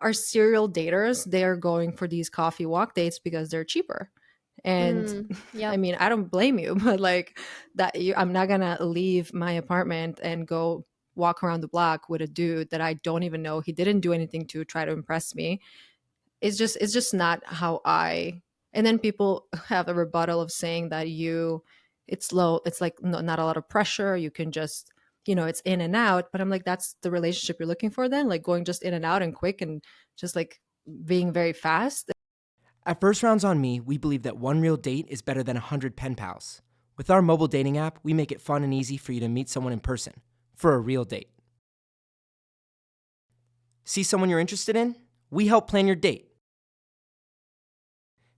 are serial daters. They're going for these coffee walk dates because they're cheaper. And I Yep. mean, I don't blame you, but like I'm not gonna leave my apartment and go walk around the block with a dude that I don't even know. He didn't do anything to try to impress me. It's just not how I. And then people have a rebuttal of saying that it's low. It's like not a lot of pressure. You can just, it's in and out. But I'm like, that's the relationship you're looking for then, like going just in and out and quick and just like being very fast. At First Rounds on Me, we believe that one real date is better than 100 pen pals. With our mobile dating app, we make it fun and easy for you to meet someone in person for a real date. See someone you're interested in? We help plan your date.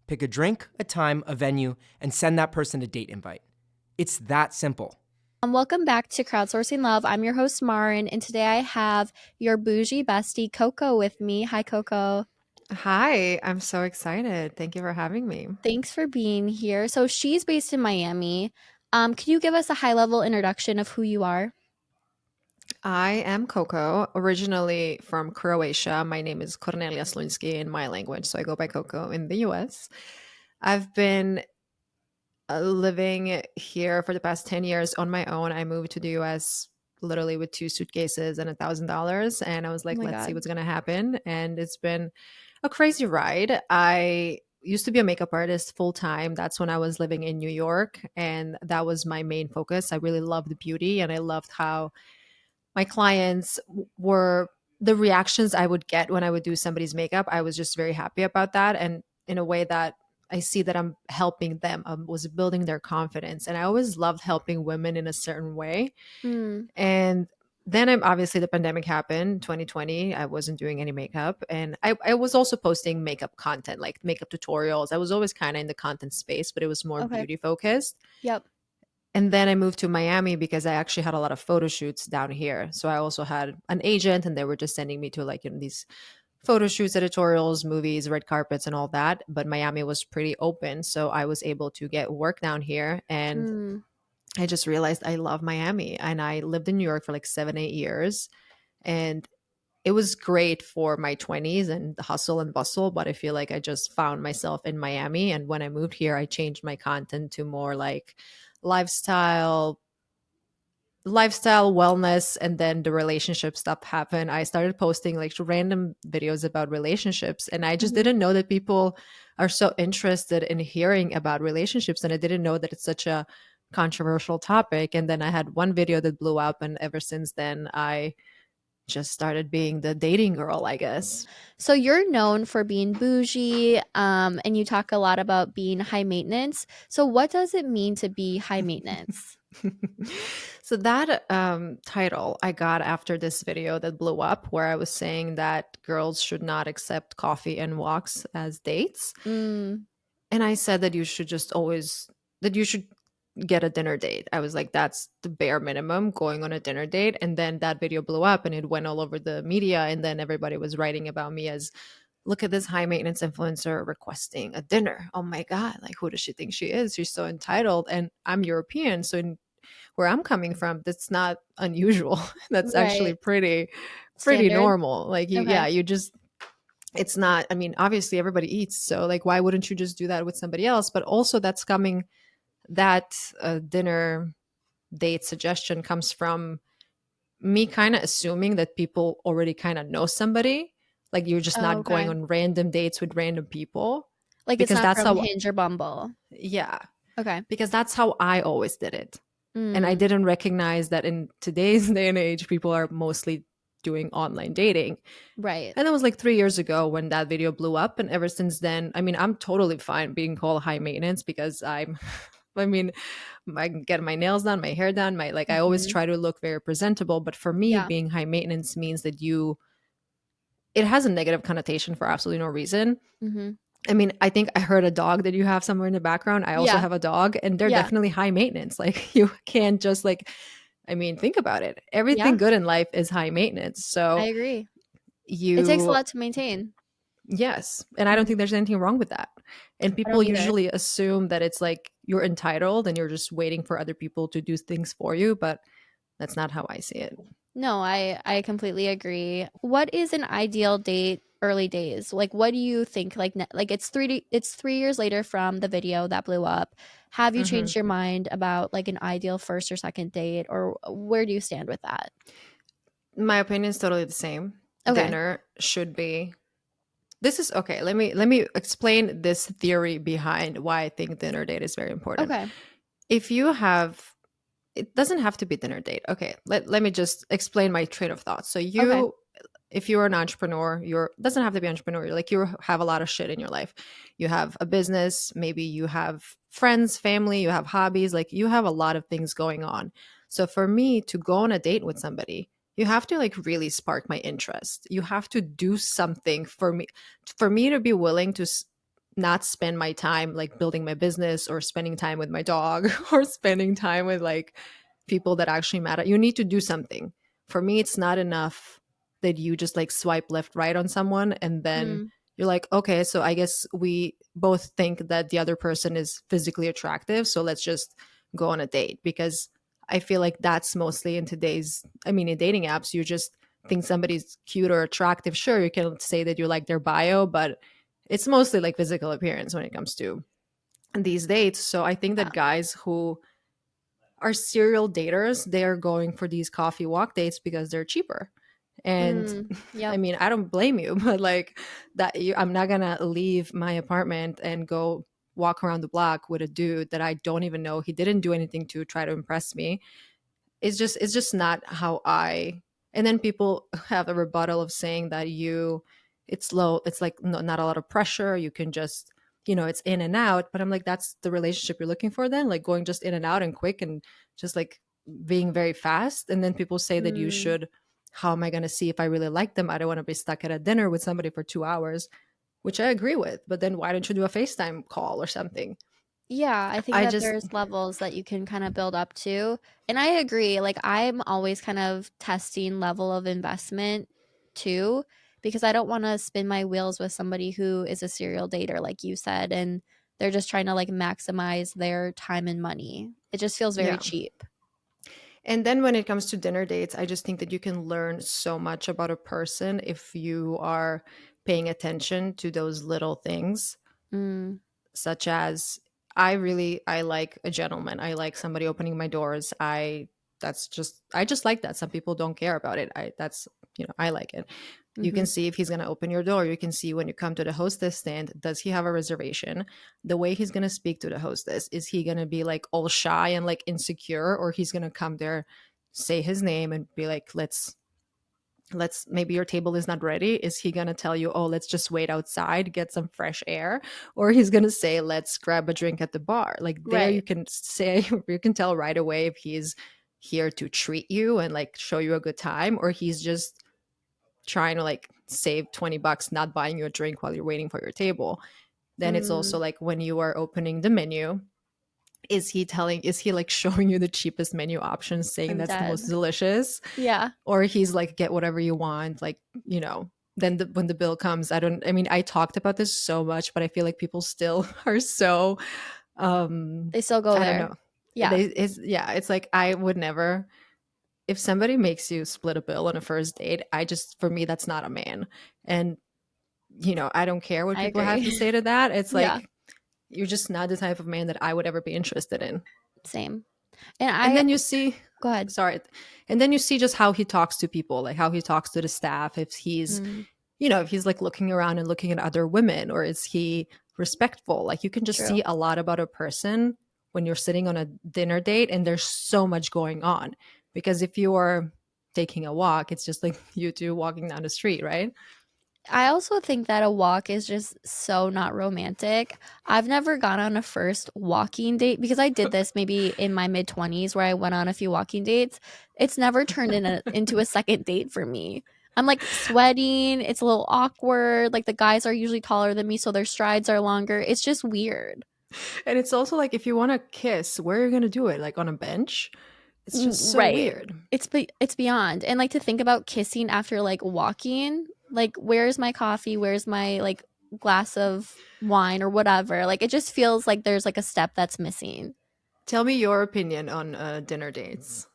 Pick a drink, a time, a venue, and send that person a date invite. It's that simple. Welcome back to Crowdsourcing Love. I'm your host, Marin, and today I have your bougie bestie, Koko, with me. Hi, Koko. Hi, I'm so excited. Thank you for having me. Thanks for being here. So she's based in Miami. Can you give us a high-level introduction of who you are? I am Koko, originally from Croatia. My name is Koko Slunjski in my language, so I go by Koko in the US. I've been living here for the past 10 years on my own. I moved to the US literally with two suitcases and $1,000. And I was Oh like, my let's see God. what's going to happen. And it's been a crazy ride. I used to be a makeup artist full time. That's when I was living in New York. And that was my main focus. I really loved beauty and I loved how my clients were the reactions I would get when I would do somebody's makeup. I was just very happy about that. And in a way that I see that I'm helping them, was building their confidence. And I always loved helping women in a certain way. Mm, And then obviously the pandemic happened 2020. I wasn't doing any makeup. And I was also posting makeup content, like makeup tutorials. I was always kind of in the content space, but it was more okay. beauty focused. Yep. And then I moved to Miami because I actually had a lot of photo shoots down here. So I also had an agent and they were just sending me to like, these photo shoots, editorials, movies, red carpets and all that. But Miami was pretty open. So I was able to get work down here. And Mm, I just realized I love Miami. And I lived in New York for like 7, 8 years. And it was great for my 20s and the hustle and bustle. But I feel like I just found myself in Miami. And when I moved here, I changed my content to more like lifestyle wellness, and then the relationship stuff happened. I started posting like random videos about relationships, and I just mhm. didn't know that people are so interested in hearing about relationships, and I didn't know that it's such a controversial topic. And then I had one video that blew up, and ever since then I just started being the dating girl, I guess. So you're known for being bougie, and you talk a lot about being high maintenance. So what does it mean to be high maintenance? So that title I got after this video that blew up, where I was saying that girls should not accept coffee and walks as dates. Mm, And I said that you should get a dinner date. I was like, that's the bare minimum, going on a dinner date. And then that video blew up and it went all over the media. And then everybody was writing about me as, look at this high maintenance influencer requesting a dinner. Oh my God, like who does she think she is? She's so entitled. And I'm European. So where I'm coming from, that's not unusual. That's actually right. pretty Standard. normal. Like Okay. you just, it's not, I mean, obviously everybody eats. So like, why wouldn't you just do that with somebody else? But also that dinner date suggestion comes from me kind of assuming that people already kind of know somebody. Like you're just Oh, not going okay. on random dates with random people, Like it's because not that's from how, Hinge or Bumble. yeah, Okay. because that's how I always did it. And I Mm, didn't recognize that in today's day and age, people are mostly doing online dating. right. And that was like 3 years ago when that video blew up. And ever since then, I mean, I'm totally fine being called high maintenance because I mean, I can get my nails done, my hair done, I always Mhm. try to look very presentable. But for me, Yeah. being high maintenance means that it has a negative connotation for absolutely no reason. Mhm. I mean, I think I heard a dog that you have somewhere in the background. I also Yeah. have a dog, and they're Yeah. definitely high maintenance. Like, you can't just like, I mean, think about it. Yeah. Everything good in life is high maintenance. I So agree. It takes a you, lot to maintain. yes. And I don't Mhm. think there's anything wrong with that. And I people don't either. usually assume that it's like you're entitled and you're just waiting for other people to do things for you. But that's not how I see it. No, I completely agree. What is an ideal date early days? Like, what do you think? Like, like it's 3 years later from the video that blew up. Have you Mhm. changed your mind about like an ideal first or second date, or where do you stand with that? My opinion is totally the same. Okay. Dinner should be. This is okay. Let me explain this theory behind why I think dinner date is very important. Okay. If you have, it doesn't have to be dinner date. Okay, let me just explain my train of thought. So Okay. you, if you're an entrepreneur, you're doesn't have to be entrepreneur. Like you have a lot of shit in your life. You have a business, maybe you have friends, family, you have hobbies, like you have a lot of things going on. So for me to go on a date with somebody, you have to like really spark my interest. You have to do something for me to be willing to not spend my time like building my business or spending time with my dog or spending time with like people that actually matter. You need to do something. For me, it's not enough that you just like swipe left, right on someone and then Mm, you're like, okay, so I guess we both think that the other person is physically attractive. So let's just go on a date. Because I feel like that's mostly in today's, I mean, in dating apps, you just think somebody's cute or attractive. Sure, you can say that you like their bio, but it's mostly like physical appearance when it comes to these dates. So I think yeah. that guys who are serial daters, they are going for these coffee walk dates because they're cheaper. And I Yep. mean, I don't blame you, but like I'm not gonna leave my apartment and go walk around the block with a dude that I don't even know. He didn't do anything to try to impress me. It's just not how I. And then people have a rebuttal of saying that it's low, it's like not a lot of pressure, you can just, it's in and out. But I'm like, that's the relationship you're looking for then, like going just in and out and quick and just like being very fast. And then people say that you Mm. should, how am I going to see if I really like them? I don't want to be stuck at a dinner with somebody for 2 hours, which I agree with. But then why don't you do a FaceTime call or something? Yeah, I think I that just there's levels that you can kind of build up to. And I agree. Like, I'm always kind of testing level of investment too, because I don't want to spin my wheels with somebody who is a serial dater, like you said, and they're just trying to like maximize their time and money. It just feels very yeah. cheap. And then when it comes to dinner dates, I just think that you can learn so much about a person if you are paying attention to those little things, Mm, such as I like a gentleman. I like somebody opening my doors. I just like that. Some people don't care about it. I like it. You mm-hmm. can see if he's going to open your door. You can see when you come to the hostess stand, does he have a reservation? The way he's going to speak to the hostess, is he going to be like all shy and like insecure, or he's going to come there, say his name and be like, let's maybe your table is not ready. Is he going to tell you, oh, let's just wait outside, get some fresh air? Or he's going to say, let's grab a drink at the bar. Like there you Right. can say, you can tell right away if he's here to treat you and like show you a good time, or he's just trying to like save 20 bucks not buying you a drink while you're waiting for your table. Then it's also Mm, like when you are opening the menu, is he like showing you the cheapest menu options saying I'm that's the dead. most delicious, Yeah. or he's like get whatever you want, like, then when the bill comes, I mean, I talked about this so much, but I feel like people still are so um They still go I don't there. know. Yeah. It's like I would never, if somebody makes you split a bill on a first date, for me that's not a man. And I don't care what I people have to agree. say to that. It's Yeah. like you're just not the type of man that I would ever be interested in. Same. And And I then you see, go ahead. sorry, and then you see just how he talks to people, like how he talks to the staff, if he's, Mm, if he's like looking around and looking at other women, or is he respectful? Like you can just see true. a lot about a person when you're sitting on a dinner date and there's so much going on. Because if you are taking a walk, it's just like you two walking down the street, right? I also think that a walk is just so not romantic. I've never gone on a first walking date because I did this maybe in my mid 20s where I went on a few walking dates. It's never turned into a second date for me. I'm like sweating. It's a little awkward. Like the guys are usually taller than me, so their strides are longer. It's just weird. And it's also like if you want to kiss, where are you going to do it? Like on a bench? It's just so Right. weird. It's beyond. And like to think about kissing after like walking, like where's my coffee? Where's my like glass of wine or whatever? Like it just feels like there's like a step that's missing. Tell me your opinion on dinner dates.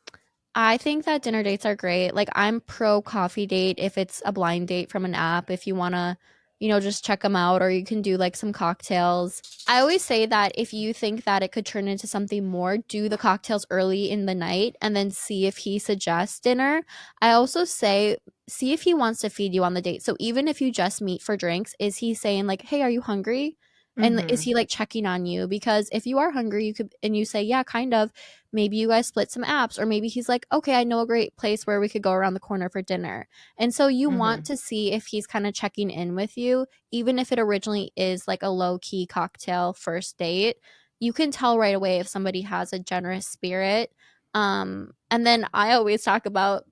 I think that dinner dates are great. Like, I'm pro coffee date if it's a blind date from an app, if you wanna, just check them out, or you can do, like, some cocktails. I always say that if you think that it could turn into something more, do the cocktails early in the night and then see if he suggests dinner. I also say, see if he wants to feed you on the date. So even if you just meet for drinks, is he saying, like, "Hey, are you hungry?" And is Hmm. he, like, checking on you? Because if you are hungry, you say, "Yeah, kind of," maybe you guys split some apps, or maybe he's like, okay, I know a great place where we could go around the corner for dinner. And so you want Hmm. to see if he's kind of checking in with you, even if it originally is like a low key cocktail first date. You can tell right away if somebody has a generous spirit. And then I always talk about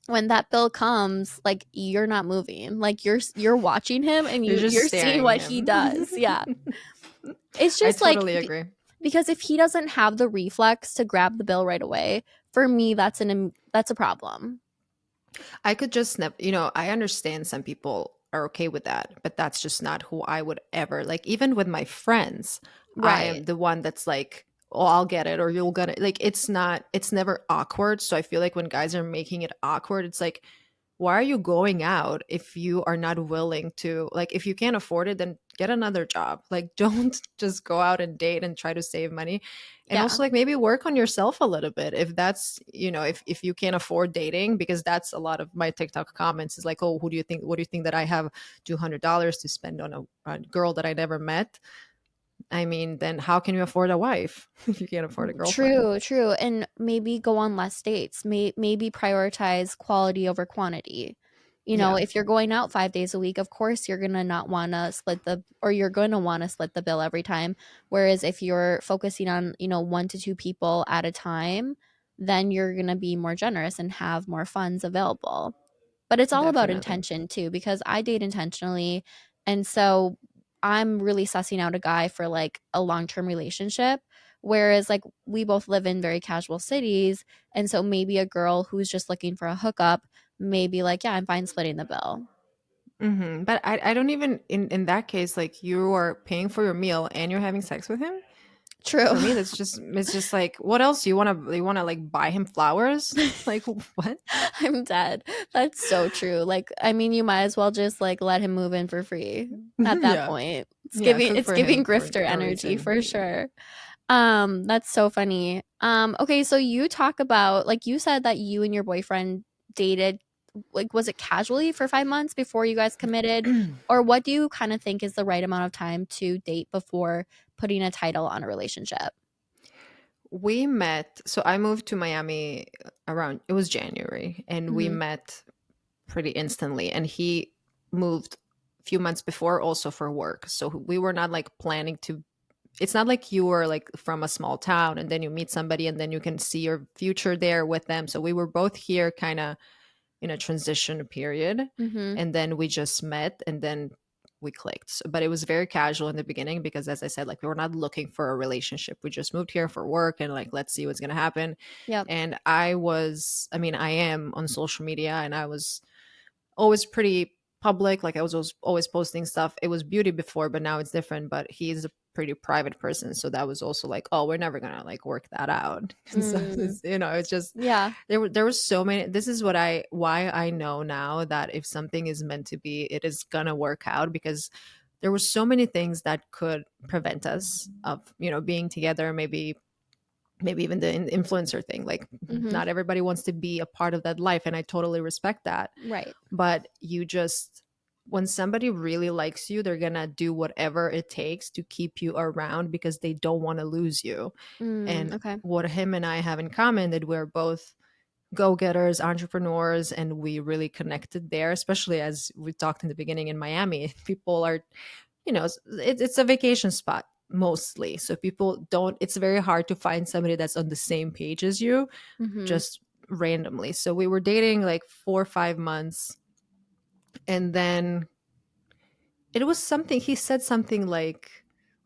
when that bill comes, like, you're not moving, like, you're watching him and You're just you're seeing staring at what he does. him. Yeah, it's I just like totally agree. because if he doesn't have the reflex to grab the bill right away, for me, that's a problem. I could just never, I understand some people are okay with that, but that's just not who I would ever like. Even with my friends, I Right. am the one that's like, oh, I'll get it or you'll get it. Like, it's never awkward. So I feel like when guys are making it awkward, it's like, why are you going out if you are not willing to, like, if you can't afford it, then get another job. Like, don't just go out and date and try to save money. And Yeah. also, like, maybe work on yourself a little bit if that's, if you can't afford dating, because that's a lot of my TikTok comments is like, oh, what do you think that I have $200 to spend on a girl that I never met? I mean, then how can you afford a wife if you can't afford a girlfriend? True, true. And maybe go on less dates. Maybe prioritize quality over quantity. Yeah, If you're going out 5 days a week, of course you're gonna not want to you're going to want to split the bill every time. Whereas if you're focusing on, 1 to 2 people at a time, then you're gonna be more generous and have more funds available. But it's all about definitely. intention too, because I date intentionally. And so I'm really sussing out a guy for like a long term relationship. Whereas, like, we both live in very casual cities. And so maybe a girl who's just looking for a hookup may be like, yeah, I'm fine splitting the bill. But I don't even in that case, like, you are paying for your meal and you're having sex with him. True. For me, it's just like, what else you want to like buy him flowers? Like, what? I'm dead. That's so true. Like, I mean, you might as well just like let him move in for free at that Yeah, point. yeah. Cook It's for giving him for grifter no energy for reason. sure. That's so funny. Okay, so you talk about, like, you said that you and your boyfriend dated, like, was it casually for 5 months before you guys committed? Or what do you kind of think is the right amount of time to date before putting a title on a relationship? We met. So I moved to Miami around. It was January, and we Hmm. met pretty instantly. And he moved a few months before, also for work. So we were not like planning to. It's not like you were like from a small town and then you meet somebody and then you can see your future there with them. So we were both here kind of in a transition period, Hmm. and then we just met and then we clicked. But it was very casual in the beginning because, as I said, like, we were not looking for a relationship. We just moved here for work and like, let's see what's going to happen. Yep. And I am on social media, and I was always pretty public. Like, I was always posting stuff. It was beauty before, but now it's different. But he's a pretty private person, so that was also like, oh, we're never gonna like work that out. And so Mm, it's just, yeah. there were so many. This is why I know now that if something is meant to be, it is gonna work out, because there were so many things that could prevent us of being together. Maybe even the influencer thing. Like, Hmm. not everybody wants to be a part of that life, and I totally respect that. Right. But when somebody really likes you, they're gonna do whatever it takes to keep you around because they don't want to lose you. And Okay. what him and I have in common, that we're both go-getters, entrepreneurs, and we really connected there, especially as we talked in the beginning in Miami. People are, it's a vacation spot mostly, so people don't it's very hard to find somebody that's on the same page as you, Hmm. just randomly. So we were dating like 4 or 5 months, and then it was something, he said something like,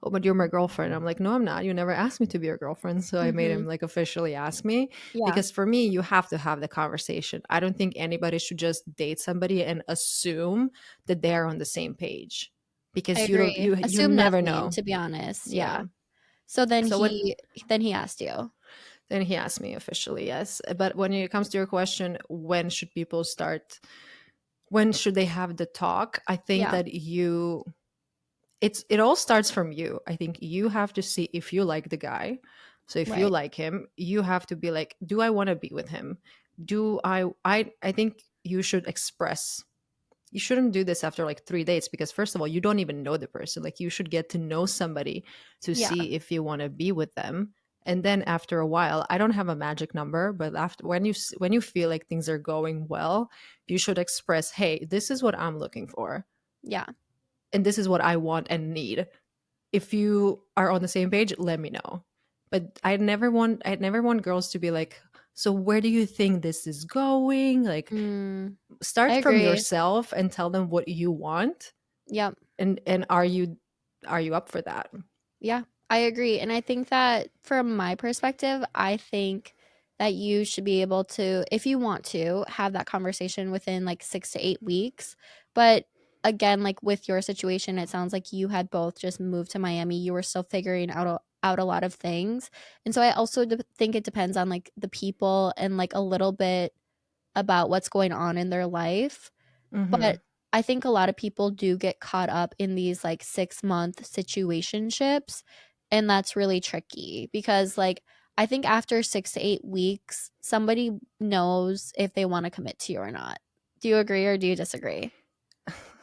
oh, but you're my girlfriend. I'm like, no, I'm not. You never asked me to be your girlfriend. So I made Hmm. him like officially ask me, Yeah. because for me, you have to have the conversation. I don't think anybody should just date somebody and assume that they're on the same page, I because you don't agree. you Assume never nothing, know. to be honest. Yeah. Yeah. So then So when he asked you. And he asked me officially, yes. But when it comes to your question, when should people start? When should they have the talk? I think Yeah, that it all starts from you. I think you have to see if you like the guy. So if you right. like him, you have to be like, do I want to be with him? Do I think you should express. You shouldn't do this after like 3 dates because first of all, you don't even know the person. Like you should get to know somebody to Yeah, see if you want to be with them. And then after a while, I don't have a magic number, but after when you feel like things are going well, you should express, "Hey, this is what I'm looking for yeah. and this is what I want and need. If you are on the same page, let me know." But I'd never want girls to be like, "So where do you think this is going?" Like Mm, I start from agree. yourself and tell them what you want Yep. and are you up for that? Yeah, I agree. And I think that from my perspective, I think that you should be able to, if you want to, have that conversation within like 6 to 8 weeks. But again, like with your situation, it sounds like you had both just moved to Miami. You were still figuring out a lot of things. And so I also think it depends on like the people and like a little bit about what's going on in their life. Hmm. But I think a lot of people do get caught up in these like 6-month situationships, and that's really tricky because like I think after 6 to 8 weeks, somebody knows if they want to commit to you or not. Do you agree or do you disagree?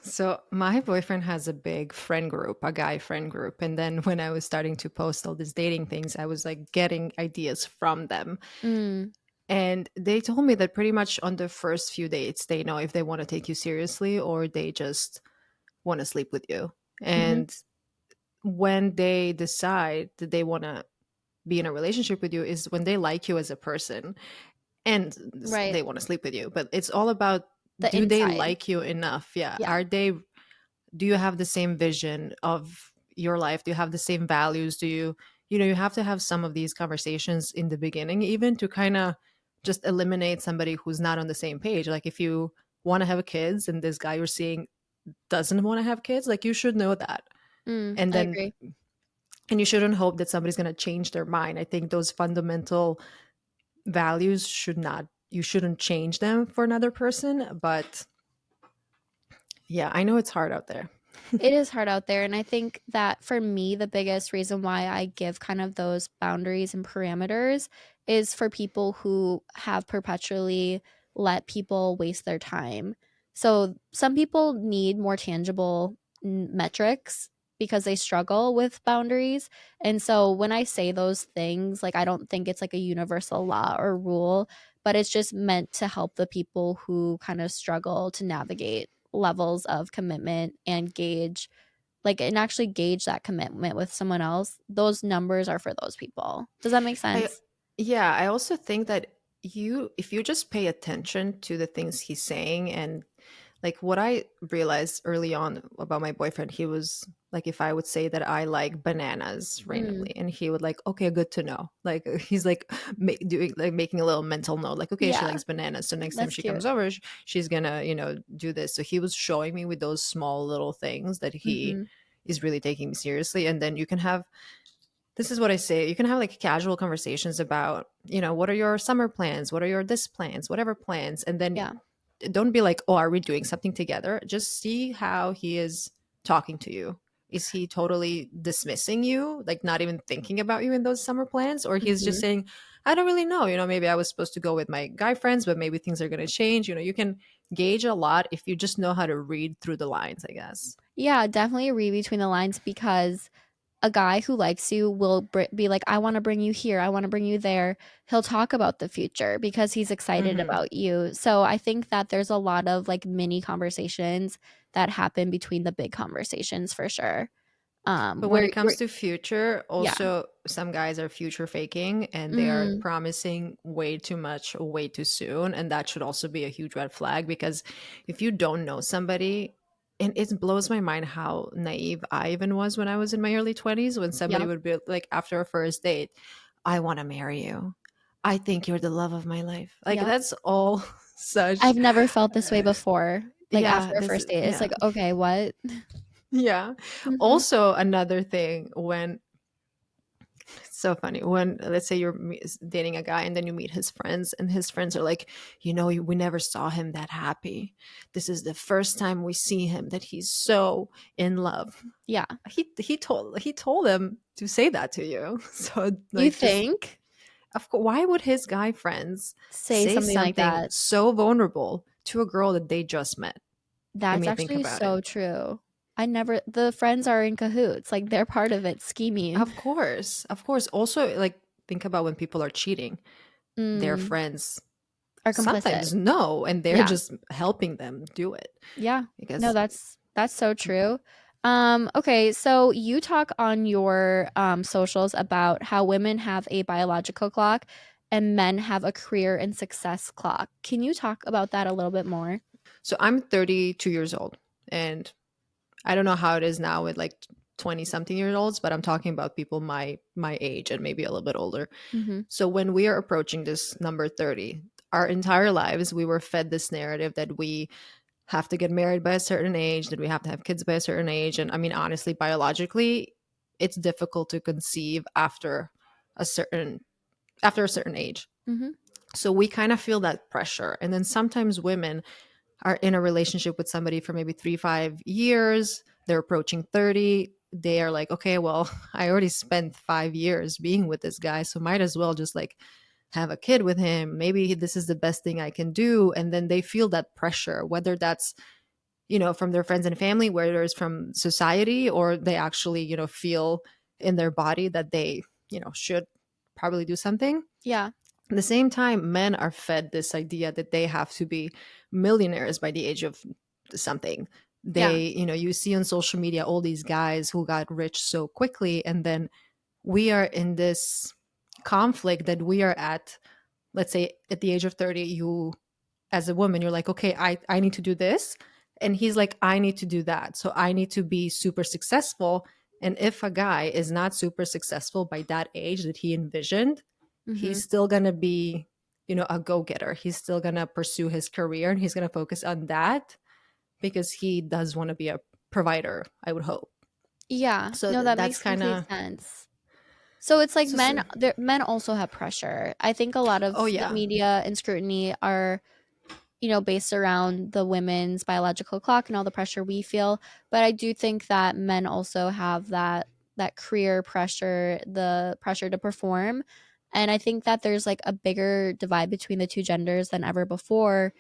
So my boyfriend has a big friend group, a guy friend group. And then when I was starting to post all these dating things, I was like getting ideas from them. Mm, And they told me that pretty much on the first few dates, they know if they want to take you seriously or they just want to sleep with you. mhm, And when they decide that they want to be in a relationship with you is when they like you as a person and right. they want to sleep with you. But it's all about, The do they inside. like you enough? Yeah. Yeah. Do you have the same vision of your life? Do you have the same values? You have to have some of these conversations in the beginning, even to kind of just eliminate somebody who's not on the same page. Like if you want to have kids and this guy you're seeing doesn't want to have kids, like you should know that. And I then agree. and you shouldn't hope that somebody's going to change their mind. I think those fundamental values should not, you shouldn't change them for another person. But yeah, I know it's hard out there. It is hard out there. And I think that for me, the biggest reason why I give kind of those boundaries and parameters is for people who have perpetually let people waste their time. So some people need more tangible metrics because they struggle with boundaries. And so when I say those things, like I don't think it's like a universal law or rule, but it's just meant to help the people who kind of struggle to navigate levels of commitment and gauge like and actually gauge that commitment with someone else. Those numbers are for those people. Does that make I sense? Yeah, I also think that if you just pay attention to the things he's saying and like what I realized early on about my boyfriend, he was like if I would say that I like bananas Mm, randomly and he would like, okay, good to know. Like he's like doing like making a little mental note like, okay, she yeah, likes bananas. So next time that's she cute. comes over, she's gonna, do this. So he was showing me with those small little things that he Mhm. is really taking me seriously. And then you can have, this is what I say. You can have like casual conversations about, what are your summer plans? What are your this plans? Whatever plans. And then Yeah. don't be like, oh, are we doing something together? Just see how he is talking to you. Is he totally dismissing you, like not even thinking about you in those summer plans? Or he's just Mhm. saying, I don't really know. Maybe I was supposed to go with my guy friends, but maybe things are going to change. You can gauge a lot if you just know how to read through the lines, I guess. Yeah, definitely read between the lines because a guy who likes you will be like, I want to bring you here. I want to bring you there. He'll talk about the future because he's excited Hmm. about you. So I think that there's a lot of like mini conversations that happen between the big conversations for sure. But when Where it comes to future, yeah. also some guys are future faking and they are Mm, promising way too much way too soon. And that should also be a huge red flag because if you don't know somebody, and it blows my mind how naive I even was when I was in my early 20s, when somebody yeah. would be like, after a first date, I want to marry you. I think you're the love of my life. Like, Yeah. that's all such, I've never felt this way uh, before, like, yeah, after a first date. It's yeah, like, "Okay, what?" yeah. Mhm. Also, another thing when It's so funny when, let's say, you're dating a guy and then you meet his friends, and his friends are like, we never saw him that happy. This is the first time we see him that he's so in love. Yeah. He told them to say that to you. So You like, just, think? of course, why would his guy friends Say say something like something that. so vulnerable to a girl that they just met? I That's mean, think actually about it. so true. The friends are in cahoots. Like, they're part of it scheming. Of course, of course. Also, like, think about when people are cheating. Their Mm, friends are complicit. sometimes know, and they're Yeah. just helping them do it Yeah. No, because that's so true. Okay, so you talk on your socials about how women have a biological clock and men have a career and success clock. Can you talk about that a little bit more? so I'm 32 years old, and I don't know how it is now with like 20 something years olds, but I'm talking about people my age and maybe a little bit older. Mm-hmm. So when we are approaching this number 30, our entire lives we were fed this narrative that we have to get married by a certain age, that we have to have kids by a certain age. And I mean, honestly, biologically, it's difficult to conceive a certain a certain age. Mm-hmm. So we kind of feel that pressure. And then sometimes women are in a relationship with somebody for maybe 3 5 years, they're approaching 30, they are like, okay, well, I already spent 5 years being with this guy, so might as well just like have a kid with him. Maybe this is the best thing I can do. And then they feel that pressure, whether that's, from their friends and family, whether it's from society, or they actually, feel in their body that they, should probably do something. Yeah. At the same time, men are fed this idea that they have to be millionaires by the age of something. Yeah. You see on social media all these guys who got rich so quickly. And then we are in this conflict that we are at, let's say at the age of 30, you, as a woman, you're like, okay, I need to do this. And he's like, I need to do that. So I need to be super successful. And if a guy is not super successful by that age that he envisioned, Mm-hmm. he's still going to be, a go-getter. He's still going to pursue his career, and he's going to focus on that because he does want to be a provider, I would hope. Yeah. So No, that that's makes kind complete of sense. So it's like so. men also have pressure. I think a lot of Oh the yeah. media and scrutiny are, based around the women's biological clock and all the pressure we feel. But I do think that men also have that career pressure, the pressure to perform. And I think that there's like a bigger divide between the two genders than ever before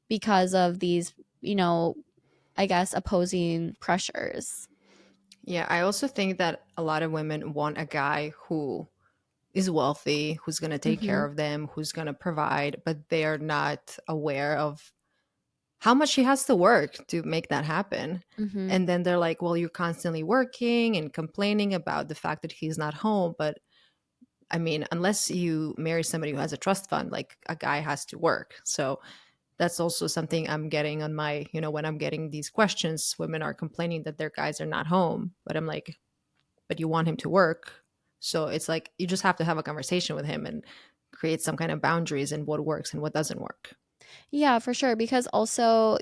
because of these, I guess opposing pressures. Yeah, I also think that a lot of women want a guy who is wealthy, who's going to take care Mhm. of them, who's going to provide, but they are not aware of how much he has to work to make that happen. Mhm. And then they're like, well, you're constantly working and complaining about the fact that he's not home. But I mean, unless you marry somebody who has a trust fund, like a guy has to work. So that's also something I'm getting on my, when I'm getting these questions, women are complaining that their guys are not home. But I'm like, but you want him to work. So it's like you just have to have a conversation with him and create some kind of boundaries in what works and what doesn't work. Yeah, for sure. Because also,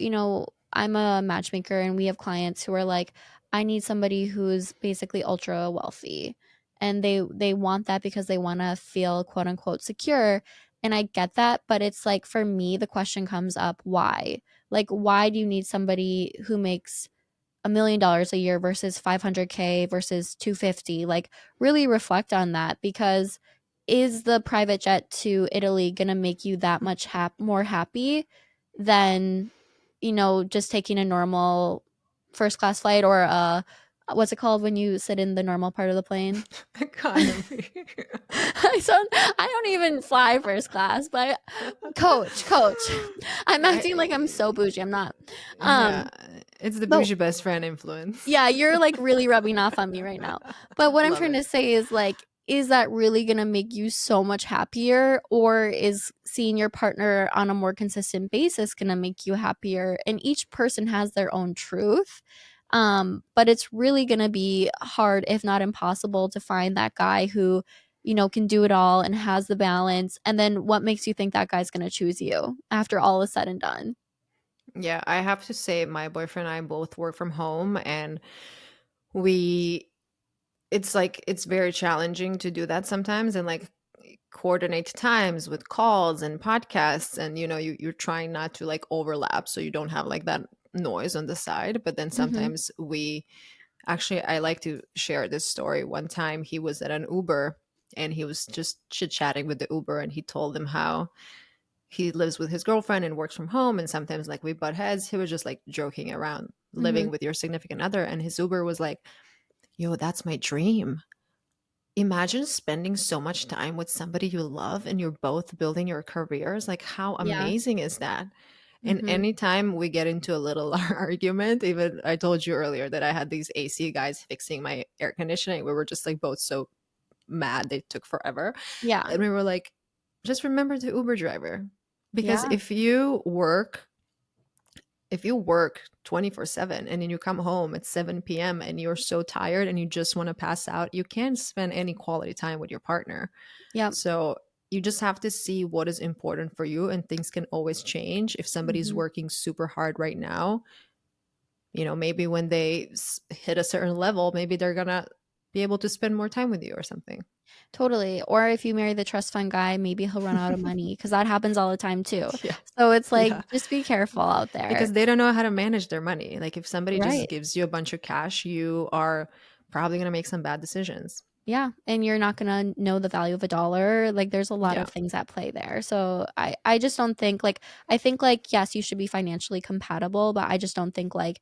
I'm a matchmaker and we have clients who are like, I need somebody who's basically ultra wealthy. And they want that because they want to feel quote unquote secure. And I get that, but it's like for me, the question comes up, why? Like, why do you need somebody who makes $1 million a year versus 500K versus 250? Like, really reflect on that because is the private jet to Italy going to make you that much more happy than, just taking a normal first class flight or what's it called when you sit in the normal part of the plane? Economy. I don't even fly first class, but coach. I'm acting like I'm so bougie. I'm not. Yeah, Um, it's the but bougie best friend influence. yeah, you're like really rubbing off on me right now. But what I'm Love trying to it. say is like, is that really going to make you so much happier? Or is seeing your partner on a more consistent basis going to make you happier? And each person has their own truth. But it's really going to be hard, if not impossible, to find that guy who, can do it all and has the balance. And then what makes you think that guy's going to choose you after all is said and done? Yeah, I have to say, my boyfriend and I both work from home, and we it's like it's very challenging to do that sometimes, and like coordinate times with calls and podcasts, and you're trying not to like overlap so you don't have like that noise on the side. But then Mhm. sometimes we actually, I like to share this story. One time he was at an Uber and he was just chit chatting with the Uber, and he told them how he lives with his girlfriend and works from home, and sometimes like we butt heads. He was just like joking around, living Mhm. with your significant other, and his Uber was like, yo, that's my dream. Imagine spending so much time with somebody you love and you're both building your careers. Like, how Yeah. amazing is that? And Mhm. anytime we get into a little argument, even I told you earlier that I had these AC guys fixing my air conditioning. We were just like both so mad. They took forever. Yeah. And we were like, just remember the Uber driver. Because Yeah. if you work 24/7 and then you come home at 7 p.m. and you're so tired and you just want to pass out, you can't spend any quality time with your partner. Yep. So you just have to see what is important for you, and things can always change. If somebody's Mhm. working super hard right now, maybe when they hit a certain level, maybe they're going to be able to spend more time with you or something. Totally. Or if you marry the trust fund guy, maybe he'll run out of money because that happens all the time too. Yeah. So it's like, Yeah. just be careful out there. Because they don't know how to manage their money. Like if somebody just Right. gives you a bunch of cash, you are probably going to make some bad decisions. Yeah, and you're not gonna know the value of a dollar. Like, there's a lot Yeah. of things at play there. So I just don't think like I think like yes, you should be financially compatible, but I just don't think like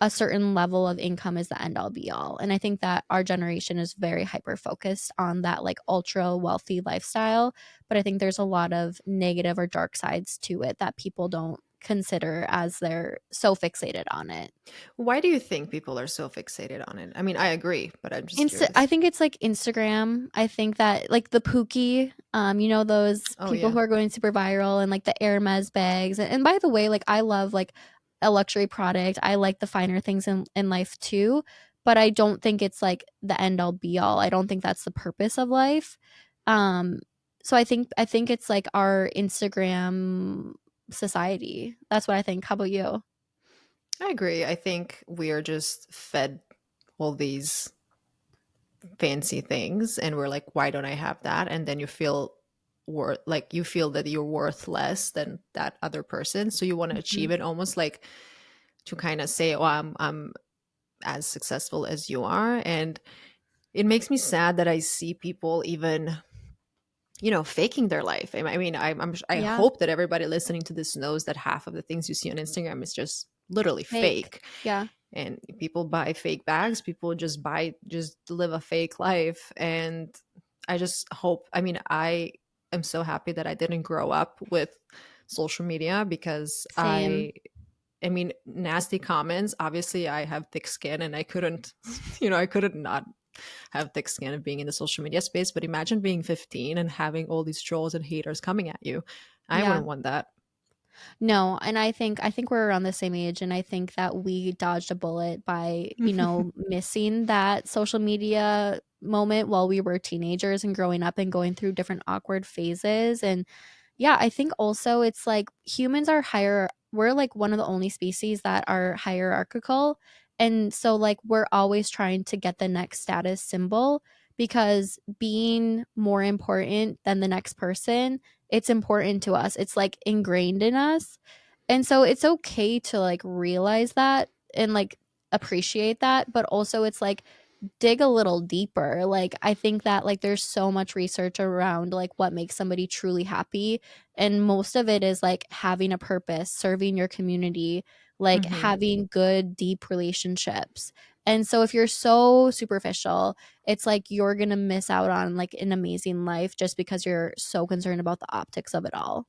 a certain level of income is the end all be all. And I think that our generation is very hyper focused on that like ultra wealthy lifestyle, but I think there's a lot of negative or dark sides to it that people don't consider as they're so fixated on it. Why do you think people are so fixated on it? I mean, I agree, but I'm just I curious. think it's like Instagram. I think that like the Pookie, those Oh, people yeah. who are going super viral and like the Hermes bags. And by the way, like I love like a luxury product. I like the finer things in life too, but I don't think it's like the end all be all. I don't think that's the purpose of life. Um, so I think it's like our Instagram society. That's what I think. How about you? I agree. I think we are just fed all these fancy things and we're like, why don't I have that? And then you feel you feel that you're worth less than that other person. So you want to Mhm. achieve it, almost like to kind of say, oh, I'm as successful as you are. And it makes me sad that I see people even faking their life. I mean, I Yeah, hope that everybody listening to this knows that half of the things you see on Instagram is just literally fake. fake. Yeah. And people buy fake bags. People just live a fake life. And I just hope, I mean, I am so happy that I didn't grow up with social media, because Same. I mean, nasty comments. Obviously, I have thick skin and I couldn't, I couldn't not have thick skin of being in the social media space. But imagine being 15 and having all these trolls and haters coming at you. I Yeah. wouldn't want that. No, and I think we're around the same age, and I think that we dodged a bullet by, missing that social media moment while we were teenagers and growing up and going through different awkward phases. And yeah, I think also it's like humans are higher we're like one of the only species that are hierarchical. And so like we're always trying to get the next status symbol because being more important than the next person, it's important to us. It's like ingrained in us. And so it's okay to like realize that and like appreciate that, but also it's like dig a little deeper. Like I think that like there's so much research around like what makes somebody truly happy, and most of it is like having a purpose, serving your community, like Hmm. having good deep relationships. And so if you're so superficial, it's like you're going to miss out on like an amazing life just because you're so concerned about the optics of it all.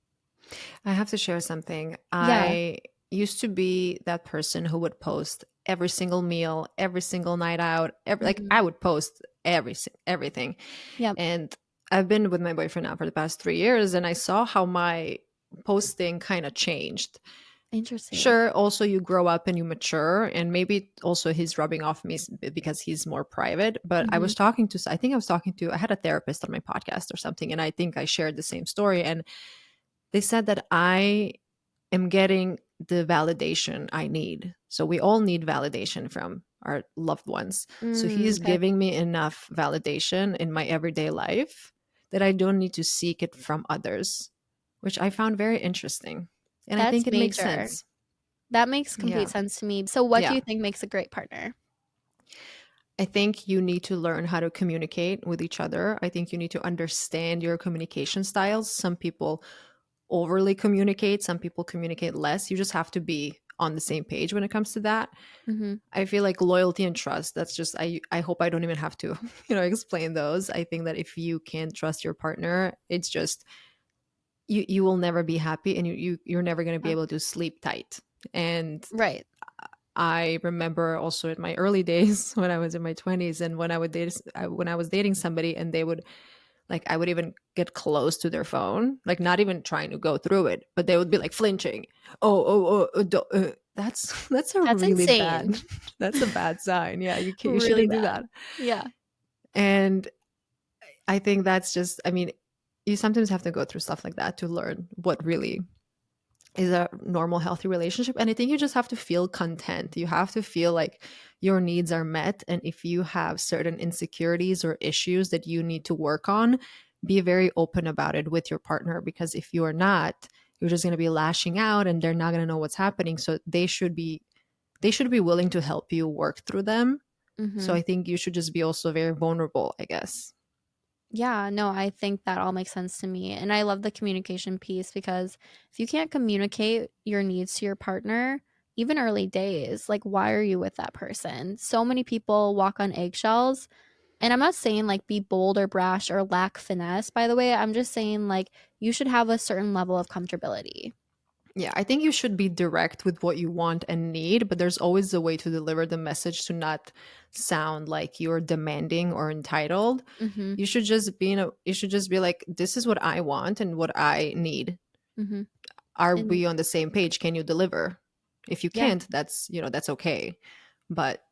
I have to share something. Yeah. I used to be that person who would post every single meal, every single night out. Like Mhm. I would post everything. Yep. And I've been with my boyfriend now for the past 3 years, and I saw how my posting kind of changed. Interesting. Sure, also you grow up and you mature, and maybe also he's rubbing off me because he's more private. But Mhm. I think I was talking to, I had a therapist on my podcast or something, and I think I shared the same story. And they said that I am getting the validation I need. So we all need validation from our loved ones. So he's Okay. giving me enough validation in my everyday life that I don't need to seek it from others, which I found very interesting. And I That's think it makes major. sense. That makes complete Yeah. sense to me. So what do Yeah. you think makes a great partner? I think you need to learn how to communicate with each other. I think you need to understand your communication styles. Some people overly communicate, some people communicate less. You just have to be on the same page when it comes to that. Mhm. I feel like loyalty and trust, that's just I hope I don't even have to, explain those. I think that if you can't trust your partner, it's just you will never be happy, and you're never going to be Yeah. able to sleep tight. And Right. I remember also in my early days when I was in my 20s, and when I was dating somebody, and they would, like, I would even get close to their phone, like not even trying to go through it, but they would be like flinching. That's a That's really bad insane. that's a bad sign. Yeah, you Really shouldn't do bad. that. Yeah. And I think that's just, I mean, you sometimes have to go through stuff like that to learn what really is a normal, healthy relationship. And I think you just have to feel content. You have to feel like your needs are met. And if you have certain insecurities or issues that you need to work on, be very open about it with your partner. Because if you are not, you're just going to be lashing out, and they're not going to know what's happening. So they should be willing to help you work through them. So Mhm. I think you should just be also very vulnerable, I guess. Yeah, no, I think that all makes sense to me. And I love the communication piece because if you can't communicate your needs to your partner, even early days, like why are you with that person? So many people walk on eggshells. And I'm not saying like be bold or brash or lack finesse, by the way. I'm just saying like you should have a certain level of comfortability. Yeah, I think you should be direct with what you want and need, but there's always a way to deliver the message to not sound like you're demanding or entitled. Mhm. You should just be like, this is what I want and what I need. Mhm. Are And we on the same page? Can you deliver? If you yeah. can't, that's okay. But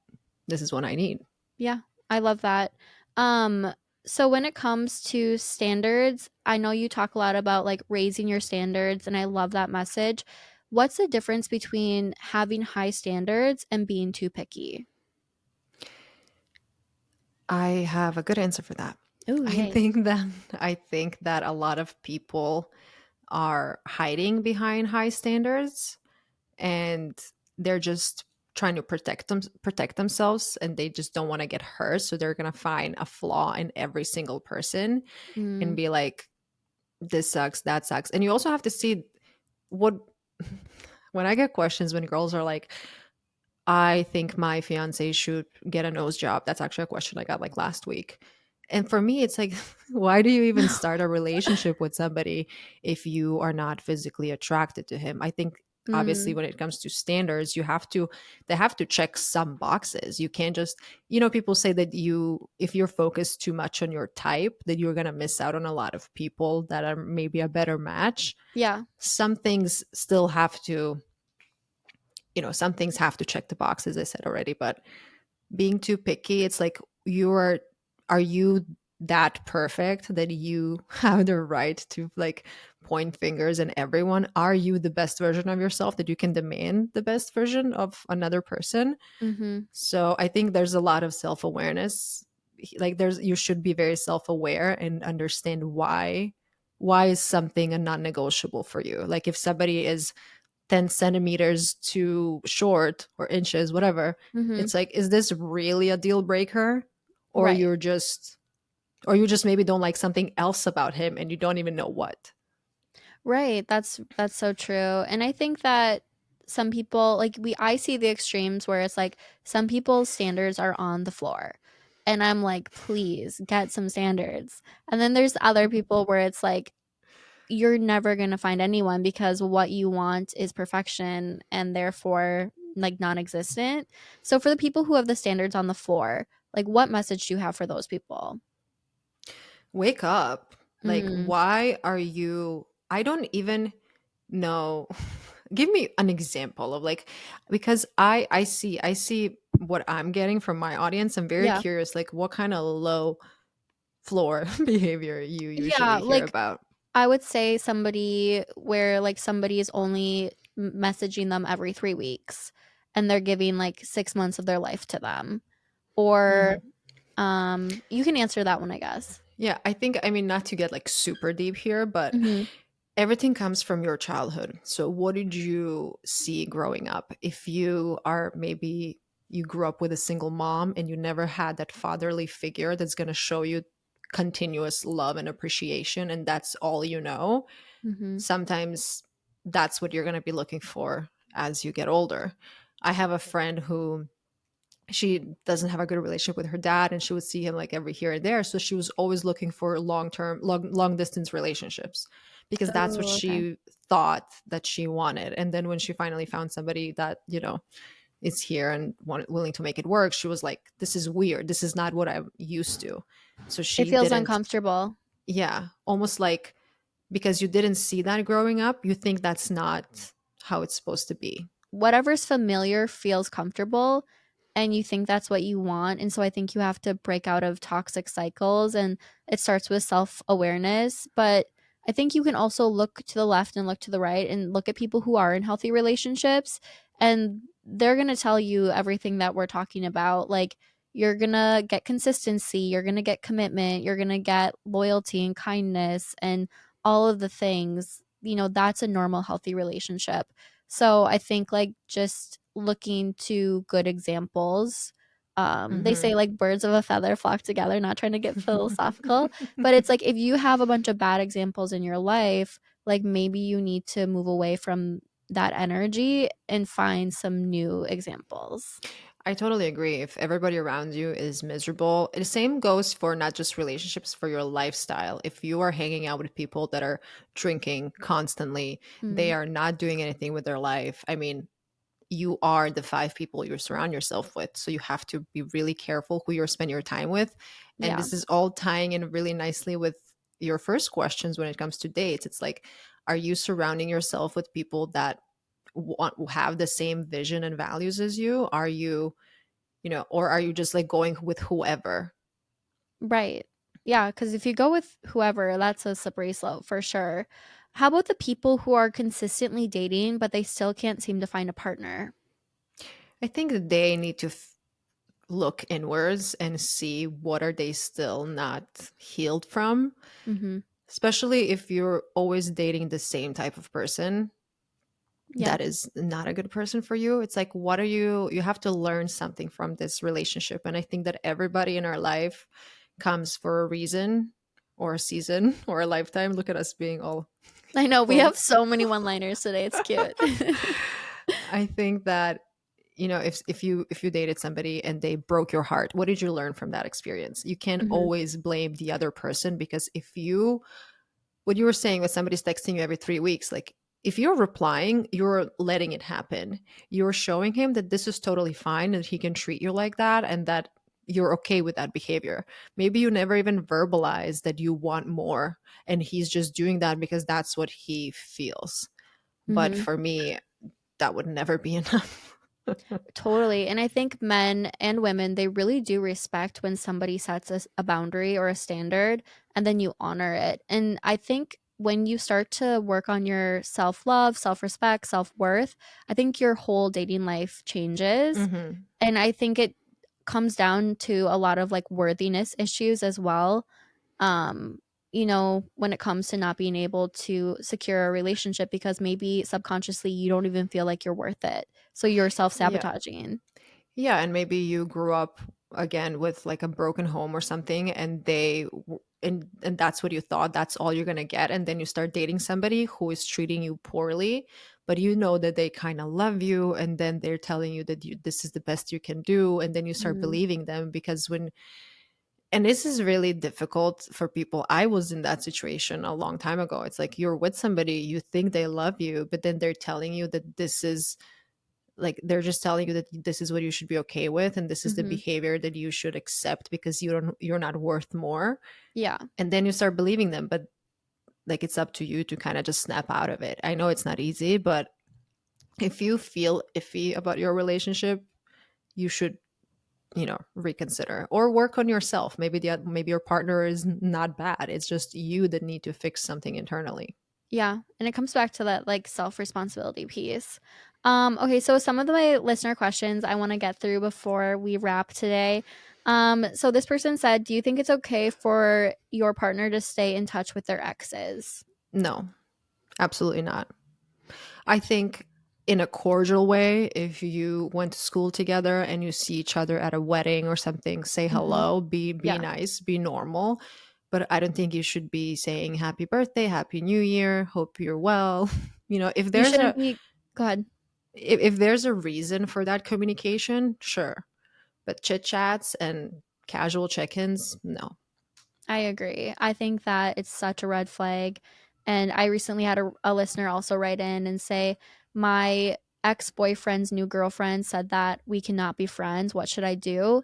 this is what I need. Yeah, I love that. Um, so when it comes to standards, I know you talk a lot about like raising your standards, and I love that message. What's the difference between having high standards and being too picky? I have a good answer for that. Oh, I yay. think that I think that a lot of people are hiding behind high standards, and they're just trying to protect themselves, and they just don't want to get hurt, so they're going to find a flaw in every single person and Mm, be like, this sucks, that sucks. And you also have to see what when I get questions, when girls are like, I think my fiance should get a nose job. That's actually a question I got like last week. And for me, it's like, why do you even start a relationship with somebody if you are not physically attracted to him? I think obviously mm, when it comes to standards, they have to check some boxes. You can't just, people say that if you're focused too much on your type, that you're going to miss out on a lot of people that are maybe a better match. yeah. Some things still have to, some things have to check the box, as I said already, but being too picky, it's like, are you that perfect that you have the right to like point fingers at everyone? Are you the best version of yourself that you can demand the best version of another person? Mm-hmm. So I think there's a lot of self-awareness. Like, you should be very self-aware and understand why is something a non-negotiable for you. Like, if somebody is 10 centimeters too short, or inches, whatever, Mm-hmm. it's like, is this really a deal breaker? Or Right. you just maybe don't like something else about him and you don't even know what. Right. That's so true. And I think that some people like I see the extremes where it's like some people's standards are on the floor. And I'm like, please get some standards. And then there's other people where it's like you're never going to find anyone because what you want is perfection and therefore like non-existent. So for the people who have the standards on the floor, like what message do you have for those people? Wake up. Like, Mm, why are you I don't even know. Give me an example of, like, because I see what I'm getting from my audience. I'm very yeah. curious, like, what kind of low floor behavior you Yeah, usually hear like about. I would say somebody where like somebody is only messaging them every 3 weeks and they're giving like 6 months of their life to them. Or Mhm. you can answer that one, I guess. Yeah, I think, I mean, not to get like super deep here, but Hmm. everything comes from your childhood. So, what did you see growing up? If you are maybe you grew up with a single mom and you never had that fatherly figure that's going to show you continuous love and appreciation, and that's all you know, Hmm. sometimes that's what you're going to be looking for as you get older. I have a friend who she doesn't have a good relationship with her dad, and she would see him like every here and there, so she was always looking for long distance relationships because that's what Oh, okay. she thought that she wanted. And then when she finally found somebody that, is here and willing to make it work, she was like, this is weird, this is not what I'm used to. So It she feels didn't. uncomfortable. Yeah, almost like because you didn't see that growing up, you think that's not how it's supposed to be. Whatever's familiar feels comfortable, and you think that's what you want. And so I think you have to break out of toxic cycles, and it starts with self-awareness. But I think you can also look to the left and look to the right and look at people who are in healthy relationships, and they're going to tell you everything that we're talking about. Like, you're going to get consistency, you're going to get commitment, you're going to get loyalty and kindness and all of the things. That's a normal healthy relationship. So I think like just looking to good examples. They Hmm. say like birds of a feather flock together, not trying to get philosophical, but it's like if you have a bunch of bad examples in your life, like maybe you need to move away from that energy and find some new examples. I totally agree. If everybody around you is miserable, the same goes for not just relationships, for your lifestyle. If you are hanging out with people that are drinking constantly, they Mm, are not doing anything with their life. I mean, you are the five people you surround yourself with. So you have to be really careful who you're spending your time with. And yeah, this is all tying in really nicely with your first questions when it comes to dates. It's like, are you surrounding yourself with people that have the same vision and values as you? Are you, or are you just like going with whoever? right. Yeah, because if you go with whoever, that's a slippery slope for sure. How about the people who are consistently dating, but they still can't seem to find a partner? I think that they need to look inwards and see what are they still not healed from, Mm-hmm. especially if you're always dating the same type of person Yeah. that is not a good person for you. It's like, what are you have to learn something from this relationship. And I think that everybody in our life comes for a reason or a season or a lifetime. Look at us being all I know, we have quotes. so many one-liners today, it's cute. I think that, if you dated somebody and they broke your heart, what did you learn from that experience? You can't Mhm, always blame the other person, because if you what you were saying with somebody's texting you every 3 weeks, like, if you're replying, you're letting it happen. You're showing him that this is totally fine, that he can treat you like that, and that you're okay with that behavior. Maybe you never even verbalize that you want more, and he's just doing that because that's what he feels. But mhm. for me, that would never be enough. Totally, and I think men and women, they really do respect when somebody sets a boundary or a standard, and then you honor it. And I think when you start to work on your self-love, self-respect, self-worth, I think your whole dating life changes. Hmm. And I think it comes down to a lot of like worthiness issues as well. um when it comes to not being able to secure a relationship because maybe subconsciously you don't even feel like you're worth it, so you're Yeah. self-sabotaging. Yeah, and maybe you grew up again with like a broken home or something, and and that's what you thought, that's all you're going to get, and then you start dating somebody who is treating you poorly, but you know that they kind of love you, and then they're telling you that this is the best you can do, and then you start Mm, believing them. Because when and this is really difficult for people. I was in that situation a long time ago. It's like you're with somebody, you think they love you, but then they're telling you that this is like they're just telling you that this is what you should be okay with, and this is the mhm. behavior that you should accept because you're not worth more. Yeah. And then you start believing them. But like, it's up to you to kind of just snap out of it. I know it's not easy, but if you feel iffy about your relationship, you should, reconsider or work on yourself. Maybe your partner is not bad, it's just you that need to fix something internally. Yeah, and it comes back to that, like, self-responsibility piece. Okay, so some of my listener questions I wanna get through before we wrap today. So this person said, "Do you think it's okay for your partner to stay in touch with their exes?" No, absolutely not. I think in a cordial way, if you went to school together and you see each other at a wedding or something, say Mhm. hello, be Yeah. nice, be normal. But I don't think you should be saying happy birthday, happy new year, hope you're well. If You there's shouldn't a be go ahead. if there's a reason for that communication, sure. But chit chats and casual check-ins, no. I agree. I think that it's such a red flag. And I recently had a listener also write in and say, "My ex boyfriend's new girlfriend said that we cannot be friends. What should I do?"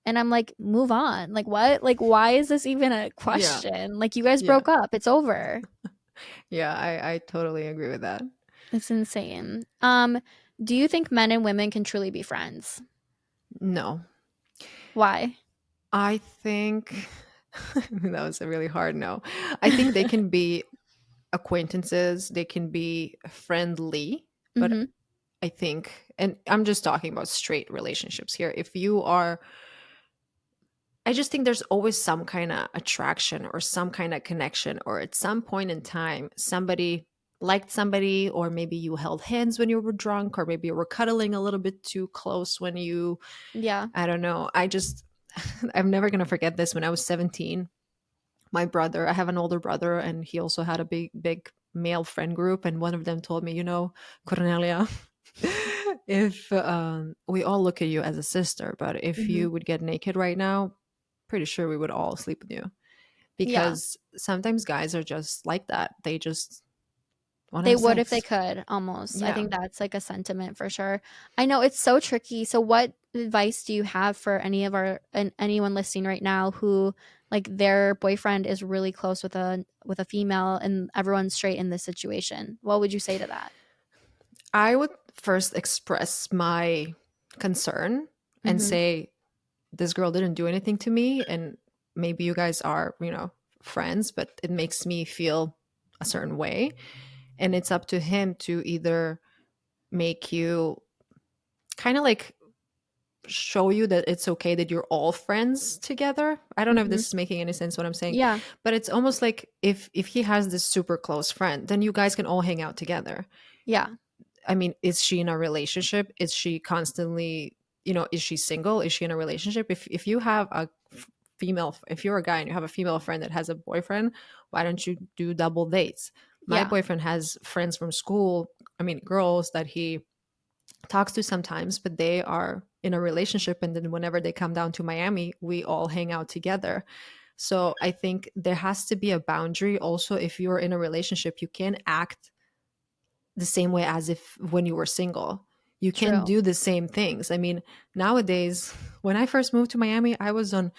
And I'm like, move on. Like, what? Like, why is this even a Yeah. question? Like, you guys Yeah. broke up. It's over. Yeah, I totally agree with that. It's insane. Do you think men and women can truly be friends? No. Why? I think that was a really hard no. I think they can be acquaintances, they can be friendly, but Mm-hmm. I think, and I'm just talking about straight relationships here. If you are, I just think there's always some kind of attraction or some kind of connection, or at some point in time, somebody liked somebody, or maybe you held hands when you were drunk, or maybe you were cuddling a little bit too close when you, Yeah. I don't know. I'm never going to forget this. When I was 17, my brother, I have an older brother, and he also had a big male friend group. And one of them told me, Cornelia, if we all look at you as a sister, but if Mm-hmm. you would get naked right now, pretty sure we would all sleep with you. Yeah. Because sometimes guys are just like that. They just want to They have would if they sex. could, almost. I Yeah. think that's, like, a sentiment for sure. I know it's so tricky. So what advice do you have for anyone listening right now who, like, their boyfriend is really close with a female and everyone's straight in this situation? What would you say to that? I would first express my concern and Mhm. say, this girl didn't do anything to me, and maybe you guys are, friends, but it makes me feel a certain way. And it's up to him to either make you kind of like show you that it's okay that you're all friends together. I don't know if Mhm. this is making any sense what I'm saying, Yeah. but it's almost like if he has this super close friend, then you guys can all hang out together. Yeah. I mean, is she in a relationship? Is she constantly, is she single? Is she in a relationship? If you have a female, if you're a guy and you have a female friend that has a boyfriend, why don't you do double dates? My Yeah. boyfriend has friends from school, I mean, girls that he talks to sometimes, but they are in a relationship. And then whenever they come down to Miami, we all hang out together. So I think there has to be a boundary. Also, if you're in a relationship, you can't act the same way as if when you were single. You can True. do the same things. I mean, nowadays, when I first moved to Miami, I was on,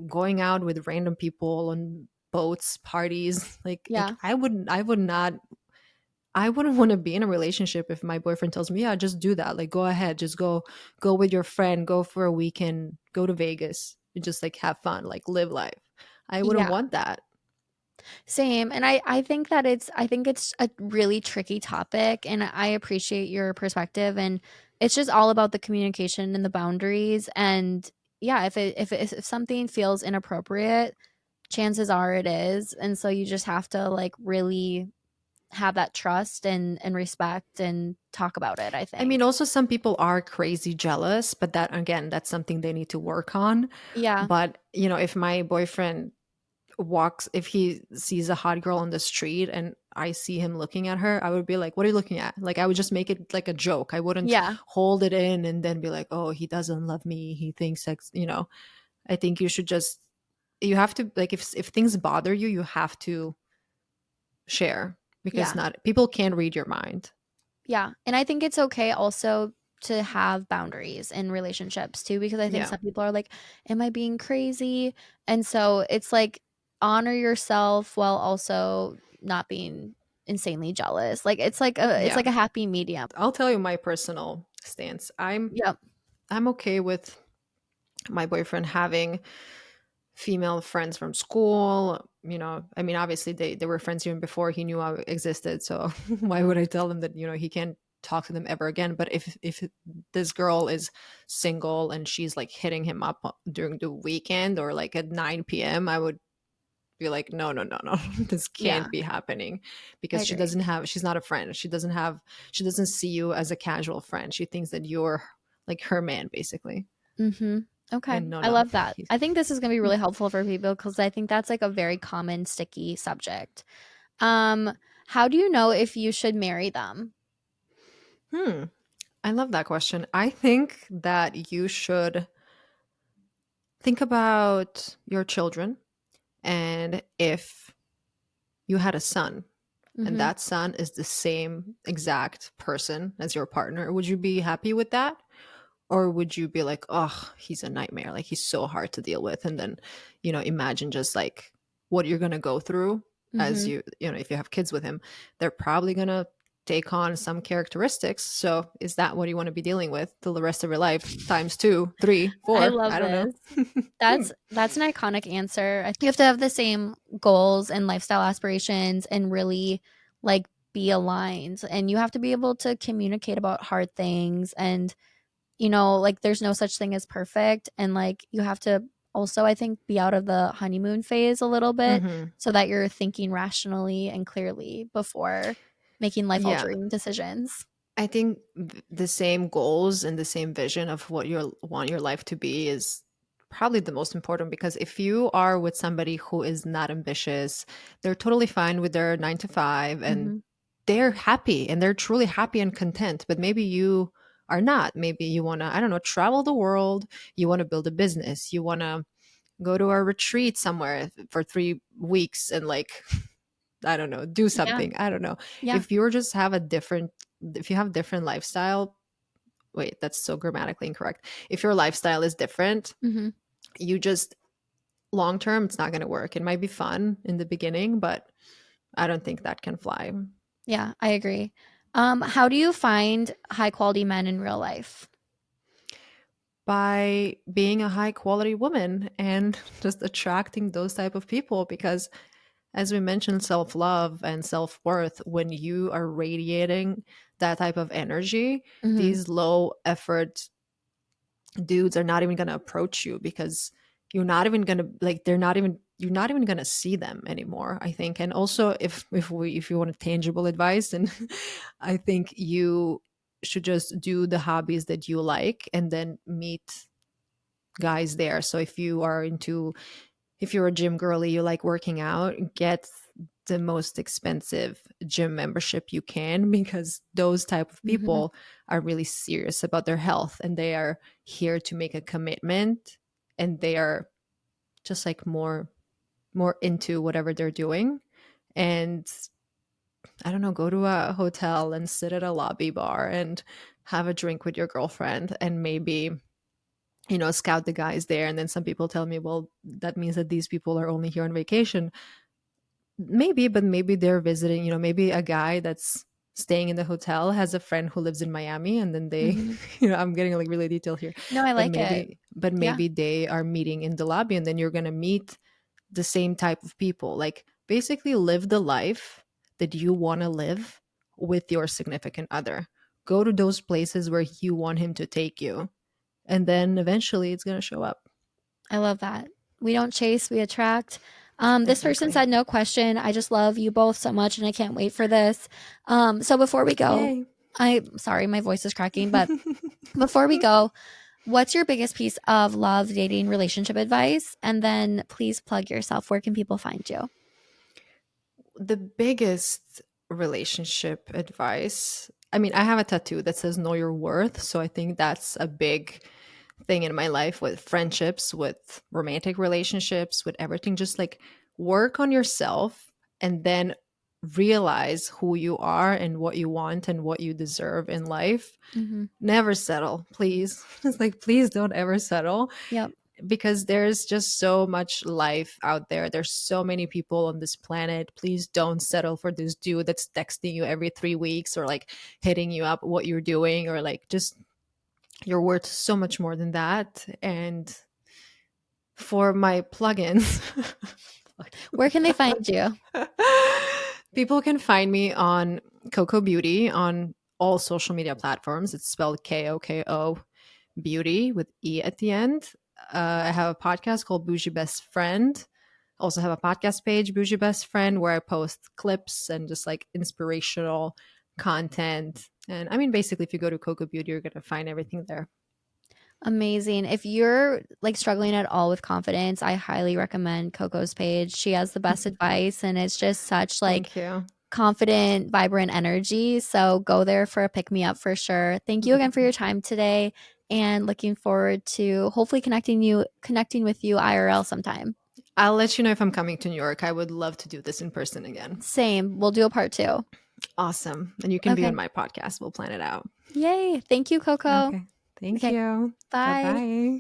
going out with random people on boats, parties. Like Yeah. I wouldn't want to be in a relationship if my boyfriend tells me, "Yeah, just do that. Like go ahead, just go with your friend, go for a weekend, go to Vegas, and just like have fun, like live life." I wouldn't Yeah. want that. Same, and I think it's a really tricky topic, and I appreciate your perspective, and it's just all about the communication and the boundaries, and yeah, if something feels inappropriate, chances are it is, and so you just have to, like, really have that trust and respect and talk about it, I I mean, think. also some people are crazy jealous, but that again, that's something they need to work on. Yeah. But, if my boyfriend if he sees a hot girl on the street and I see him looking at her, I would be like, "What are you looking at?" Like I would just make it like a joke. I wouldn't Yeah. hold it in and then be like, "Oh, he doesn't love me. He thinks sex." I think you have to, like, if things bother you, you have to share, because Yeah. not people can't read your mind. Yeah, and I think it's okay also to have boundaries in relationships too, because I think Yeah. some people are like, "Am I being crazy?" And so it's like, honor yourself while also not being insanely jealous. Like, it's Yeah. like a happy medium. I'll tell you my personal stance. I'm Yep. I'm okay with my boyfriend having female friends from school. I mean, obviously they were friends even before he knew I existed. So why would I tell them that, he can't talk to them ever again? But if this girl is single and she's like hitting him up during the weekend or like at 9 p.m., I would be like, no, no, no, no, this Yeah, can't be happening, I because agree. she's not a friend. She doesn't see you as a casual friend. She thinks that you're like her man, basically. Mhm. Okay. And no, I no. love that. I think this is gonna be really helpful for people because I think that's, like, a very common sticky subject. Um, how do you know if you should marry them? Hmm. I love that question. I think that you should think about your children, and if you had a son and Mhm. that son is the same exact person as your partner, would you be happy with that? Or would you be like, oh, he's a nightmare. Like, he's so hard to deal with. And then, imagine just like what you're going to go through as Mhm. if you have kids with him, they're probably going to take on some characteristics. So is that what you want to be dealing with till the rest of your life? Times two, three, I four. love I don't know. this. That's an iconic answer. You have to have the same goals and lifestyle aspirations and really, like, be aligned, and you have to be able to communicate about hard things and, like, there's no such thing as perfect, and, like, you have to also, I think, be out of the honeymoon phase a little bit Hmm. so that you're thinking rationally and clearly before making Yeah. life-altering decisions. I think the same goals and the same vision of what you want your life to be is probably the most important, because if you are with somebody who is not ambitious, they're totally fine with their 9 to 5 and Mhm. they're happy and they're truly happy and content, but maybe you are not. Maybe you want to, I don't know, travel the world, you want to build a business, you want to go to a retreat somewhere for 3 weeks and like I don't know, do Yeah, something. I don't know. yeah. If you just have a different, if you have different lifestyle, wait, that's so grammatically incorrect. If your lifestyle is different, Mhm. you just long term, it's not going to work. It might be fun in the beginning, but I don't think that can fly. Yeah, I agree. How do you find high quality men in real life? By being a high quality woman and just attracting those type of people, because as we mentioned, self love and self worth, when you are radiating that type of energy, Mhm. these low effort dudes are not even going to approach you, because you're not even going to like they're not even you're not even going to see them anymore, I think. And also, if you want a tangible advice, then I think you should just do the hobbies that you like and then meet guys there. So if you're a gym girly, you like working out, get the most expensive gym membership you can, because those type of Mhm. people are really serious about their health and they are here to make a commitment, and they are just like more into whatever they're doing. And I don't know, go to a hotel and sit at a lobby bar and have a drink with your girlfriend, and maybe scout the guys there. And then some people tell me, well, that means that these people are only here on vacation. Maybe, but maybe they're visiting, maybe a guy that's staying in the hotel has a friend who lives in Miami, and then they, Mhm. I'm getting like really detailed here, No, I but like it. Yeah. maybe they are meeting in the lobby, and then you're going to meet the same type of people. Like, basically live the life that you want to live with your significant other. Go to those places where you want him to take you, and then eventually it's going to show up. I love that. We don't chase, we attract. This person Exactly. said no question. I just love you both so much and I can't wait for this. So before we go, Yay. I'm sorry, my voice is cracking, but before we go, what's your biggest piece of love, dating, relationship advice? And then please plug yourself. Where can people find you? The biggest relationship advice, I mean, I have a tattoo that says know your worth, so I think that's a big thing in my life, with friendships, with romantic relationships, with everything. Just like work on yourself, and then realize who you are and what you want and what you deserve in life. Hmm. Never settle, please. It's like, please don't ever settle, Yep. because there's just so much life out there. There's so many people on this planet. Please don't settle for this dude that's texting you every 3 weeks, or like hitting you up what you're doing, or like just, you're worth so much more than that. And For my plugins. Where can they find you? People can find me on Koko Beauty on all social media platforms. It's spelled Koko Beauty with E at the end. I have a podcast called Boujee Best Friend. Also have a podcast page, Boujee Best Friend, where I post clips and just like inspirational content. And I mean, basically, if you go to Koko Beauty, you're going to find everything there. Amazing. If you're like struggling at all with confidence, I highly recommend Coco's page. She has the best advice, and it's just such like Thank you. confident, vibrant energy. So go there for a pick me up for sure. Thank you again for your time today, and looking forward to hopefully connecting with you IRL sometime. I'll let you know if I'm coming to New York. I would love to do this in person again. Same. We'll do a part 2. Awesome. And you can be Okay. on my podcast. We'll plan it out. Yay. Thank you, Coco. Okay. Thank Okay. you. Bye. Bye-bye.